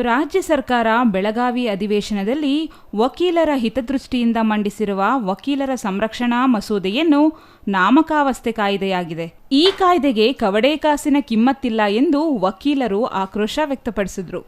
ರಾಜ್ಯ ಸರ್ಕಾರ ಬೆಳಗಾವಿ ಅಧಿವೇಶನದಲ್ಲಿ ವಕೀಲರ ಹಿತದೃಷ್ಟಿಯಿಂದ ಮಂಡಿಸಿರುವ ವಕೀಲರ ಸಂರಕ್ಷಣಾ ಮಸೂದೆಯನ್ನು ನಾಮಕಾವಸ್ಥೆ ಕಾಯ್ದೆಯಾಗಿದೆ. ಈ ಕಾಯ್ದೆಗೆ ಕವಡೆ ಕಾಸಿನ ಕಿಮ್ಮತ್ತಿಲ್ಲ ಎಂದು ವಕೀಲರು ಆಕ್ರೋಶ ವ್ಯಕ್ತಪಡಿಸಿದರು.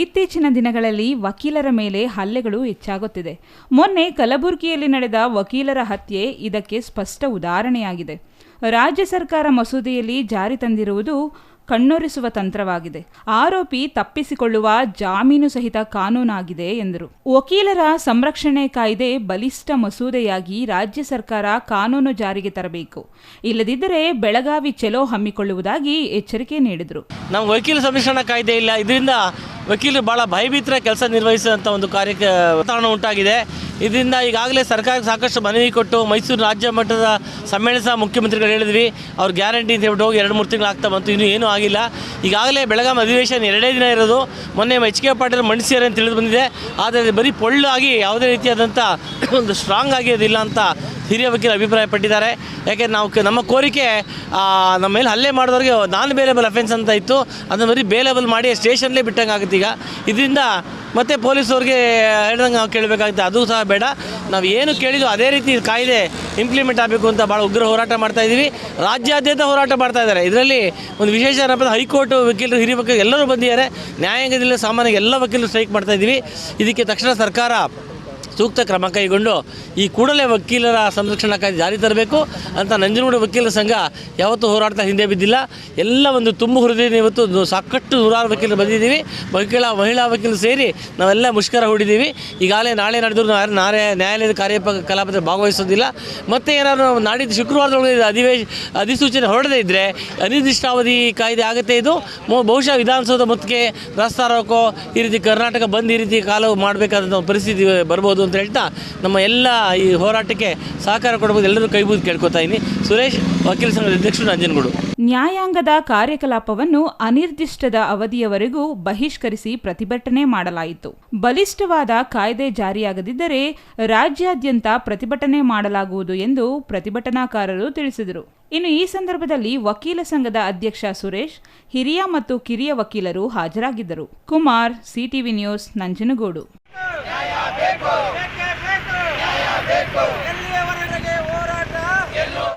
ಇತ್ತೀಚಿನ ದಿನಗಳಲ್ಲಿ ವಕೀಲರ ಮೇಲೆ ಹಲ್ಲೆಗಳು ಹೆಚ್ಚಾಗುತ್ತಿದೆ. ಮೊನ್ನೆ ಕಲಬುರಗಿಯಲ್ಲಿ ನಡೆದ ವಕೀಲರ ಹತ್ಯೆ ಇದಕ್ಕೆ ಸ್ಪಷ್ಟ ಉದಾಹರಣೆಯಾಗಿದೆ. ರಾಜ್ಯ ಸರ್ಕಾರ ಮಸೂದೆಯಲ್ಲಿ ಜಾರಿ ತಂದಿರುವುದು ಕಣ್ಣೊರೆಸುವ ತಂತ್ರವಾಗಿದೆ. ಆರೋಪಿ ತಪ್ಪಿಸಿಕೊಳ್ಳುವ ಜಾಮೀನು ಸಹಿತ ಕಾನೂನಾಗಿದೆ ಎಂದರು. ವಕೀಲರ ಸಂರಕ್ಷಣೆ ಕಾಯ್ದೆ ಬಲಿಷ್ಠ ಮಸೂದೆಯಾಗಿ ರಾಜ್ಯ ಸರ್ಕಾರ ಕಾನೂನು ಜಾರಿಗೆ ತರಬೇಕು, ಇಲ್ಲದಿದ್ದರೆ ಬೆಳಗಾವಿ ಚೆಲೋ ಹಮ್ಮಿಕೊಳ್ಳುವುದಾಗಿ ಎಚ್ಚರಿಕೆ ನೀಡಿದರು. ನಮ್ಮ ವಕೀಲ ಸಂರಕ್ಷಣಾ ಕಾಯ್ದೆ ಇಲ್ಲ, ಇದರಿಂದ ವಕೀಲರು ಭಾಳ ಭಯಭೀತರ ಕೆಲಸ ನಿರ್ವಹಿಸುವಂಥ ಒಂದು ವಾತಾವರಣ ಉಂಟಾಗಿದೆ. ಇದರಿಂದ ಈಗಾಗಲೇ ಸರ್ಕಾರಕ್ಕೆ ಸಾಕಷ್ಟು ಮನವಿ ಕೊಟ್ಟು ಮೈಸೂರು ರಾಜ್ಯ ಮಟ್ಟದ ಸಮ್ಮೇಳನ ಮುಖ್ಯಮಂತ್ರಿಗಳು ಹೇಳಿದ್ವಿ, ಅವ್ರು ಗ್ಯಾರಂಟಿ ಅಂತ ಹೇಳ್ಬಿಟ್ಟು ಹೋಗಿ 2-3 ತಿಂಗಳು ಆಗ್ತಾ ಬಂತು, ಇನ್ನೂ ಏನೂ ಆಗಿಲ್ಲ. ಈಗಾಗಲೇ ಬೆಳಗಾವಿ ಅಧಿವೇಶನ 2 ದಿನ ಇರೋದು. ಮೊನ್ನೆ ಎಚ್.ಕೆ. ಪಾಟೀಲ್ ಮಂಡಿಸಿದ್ದಾರೆ ಅಂತ ತಿಳಿದು ಬಂದಿದೆ. ಆದರೆ ಬರೀ ಪೊಳ್ಳಾಗಿ ಯಾವುದೇ ರೀತಿಯಾದಂಥ ಒಂದು ಸ್ಟ್ರಾಂಗ್ ಆಗಿರೋದಿಲ್ಲ ಅಂತ ಹಿರಿಯ ವಕೀಲರು ಅಭಿಪ್ರಾಯಪಟ್ಟಿದ್ದಾರೆ. ಯಾಕೆಂದರೆ ನಮ್ಮ ಕೋರಿಕೆ ನಮ್ಮ ಮೇಲೆ ಹಲ್ಲೆ ಮಾಡಿದವ್ರಿಗೆ ನಾನ್ ಬೇಲೇಬಲ್ ಅಫೆನ್ಸ್ ಅಂತ ಇತ್ತು, ಅದನ್ನು ಬರೀ ಬೇಲೇಬಲ್ ಮಾಡಿ ಸ್ಟೇಷನ್ಲೇ ಬಿಟ್ಟಂಗೆ ಆಗುತ್ತೆ. ಈಗ ಇದರಿಂದ ಮತ್ತೆ ಪೊಲೀಸವ್ರಿಗೆ ಹೇಳ್ದಂಗೆ ನಾವು ಕೇಳಬೇಕಾಗುತ್ತೆ, ಅದು ಸಹ ಬೇಡ. ನಾವು ಏನು ಕೇಳಿದ್ವು ಅದೇ ರೀತಿ ಕಾಯ್ದೆ ಇಂಪ್ಲಿಮೆಂಟ್ ಆಗಬೇಕು ಅಂತ ಭಾಳ ಉಗ್ರ ಹೋರಾಟ ಮಾಡ್ತಾ ಇದ್ದೀವಿ. ರಾಜ್ಯಾದ್ಯಂತ ಹೋರಾಟ ಮಾಡ್ತಾ ಇದ್ದಾರೆ. ಇದರಲ್ಲಿ ಒಂದು ವಿಶೇಷ ಏನಪ್ಪ, ಹೈಕೋರ್ಟ್ ವಕೀಲರು, ಹಿರಿಯ ವಕೀಲರು ಎಲ್ಲರೂ ಬಂದಿದ್ದಾರೆ. ನ್ಯಾಯಾಂಗದಲ್ಲಿ ಸಾಮಾನ್ಯ ಎಲ್ಲ ವಕೀಲರು ಸ್ಟ್ರೈಕ್ ಮಾಡ್ತಾ ಇದ್ದೀವಿ. ಇದಕ್ಕೆ ತಕ್ಷಣ ಸರ್ಕಾರ ಸೂಕ್ತ ಕ್ರಮ ಕೈಗೊಂಡು ಈ ಕೂಡಲೇ ವಕೀಲರ ಸಂರಕ್ಷಣಾ ಕಾಯ್ದೆ ಜಾರಿ ತರಬೇಕು ಅಂತ ನಂಜನಗೂಡು ವಕೀಲರ ಸಂಘ ಯಾವತ್ತೂ ಹೋರಾಡ್ತಾ ಹಿಂದೆ ಬಿದ್ದಿಲ್ಲ. ಎಲ್ಲ ಒಂದು ತುಂಬ ಹೃದಯದಿಂದ ಇವತ್ತು ಸಾಕಷ್ಟು ನೂರಾರು ವಕೀಲರು ಬಂದಿದ್ದೀವಿ. ಮಹಿಳಾ ವಕೀಲರು ಸೇರಿ ನಾವೆಲ್ಲ ಮುಷ್ಕರ ಹೂಡಿದ್ದೀವಿ. ಈಗಾಗಲೇ ನಾಳೆ ನಡೆದ್ರು ನ್ಯಾಯಾಲಯದ ಕಾರ್ಯಕಲಾಪದಲ್ಲಿ ಭಾಗವಹಿಸೋದಿಲ್ಲ. ಮತ್ತು ಏನಾದರೂ ನಾಡಿದ್ದು ಶುಕ್ರವಾರದೊಳಗೆ ಅಧಿಸೂಚನೆ ಹೊರಡದೇ ಇದ್ದರೆ ಅನಿರ್ದಿಷ್ಟಾವಧಿ ಕಾಯ್ದೆ ಆಗುತ್ತೆ. ಇದು ಬಹುಶಃ ವಿಧಾನಸೌಧ ಮುತ್ತಿಗೆ, ರಸ್ತಾ ರೋಕೋ, ಈ ರೀತಿ ಕರ್ನಾಟಕ ಬಂದ್, ಈ ರೀತಿ ಕಾಲು ಮಾಡಬೇಕಾದಂಥ ಪರಿಸ್ಥಿತಿ ಬರ್ಬೋದು ಅಂತ ಹೇಳ್ತಾ ನಮ್ಮ ಎಲ್ಲ ಈ ಹೋರಾಟಕ್ಕೆ ಸಹಕಾರ ಕೊಡಬಹುದು, ಎಲ್ಲರೂ ಕೈಬೂದು ಕೇಳ್ಕೊತಾ ಇದ್ದೀನಿ. ಸುರೇಶ್, ವಕೀಲ ಸಂಘದ ಅಧ್ಯಕ್ಷರು, ನಂಜನಗೂಡು. ನ್ಯಾಯಾಂಗದ ಕಾರ್ಯಕಲಾಪವನ್ನು ಅನಿರ್ದಿಷ್ಟದ ಅವಧಿಯವರೆಗೂ ಬಹಿಷ್ಕರಿಸಿ ಪ್ರತಿಭಟನೆ ಮಾಡಲಾಯಿತು. ಬಲಿಷ್ಠವಾದ ಕಾಯ್ದೆ ಜಾರಿಯಾಗದಿದ್ದರೆ ರಾಜ್ಯಾದ್ಯಂತ ಪ್ರತಿಭಟನೆ ಮಾಡಲಾಗುವುದು ಎಂದು ಪ್ರತಿಭಟನಾಕಾರರು ತಿಳಿಸಿದರು. ಇನ್ನು ಈ ಸಂದರ್ಭದಲ್ಲಿ ವಕೀಲ ಸಂಘದ ಅಧ್ಯಕ್ಷ ಸುರೇಶ್, ಹಿರಿಯ ಮತ್ತು ಕಿರಿಯ ವಕೀಲರು ಹಾಜರಾಗಿದ್ದರು. Kumar, CTV news, Nanjangud.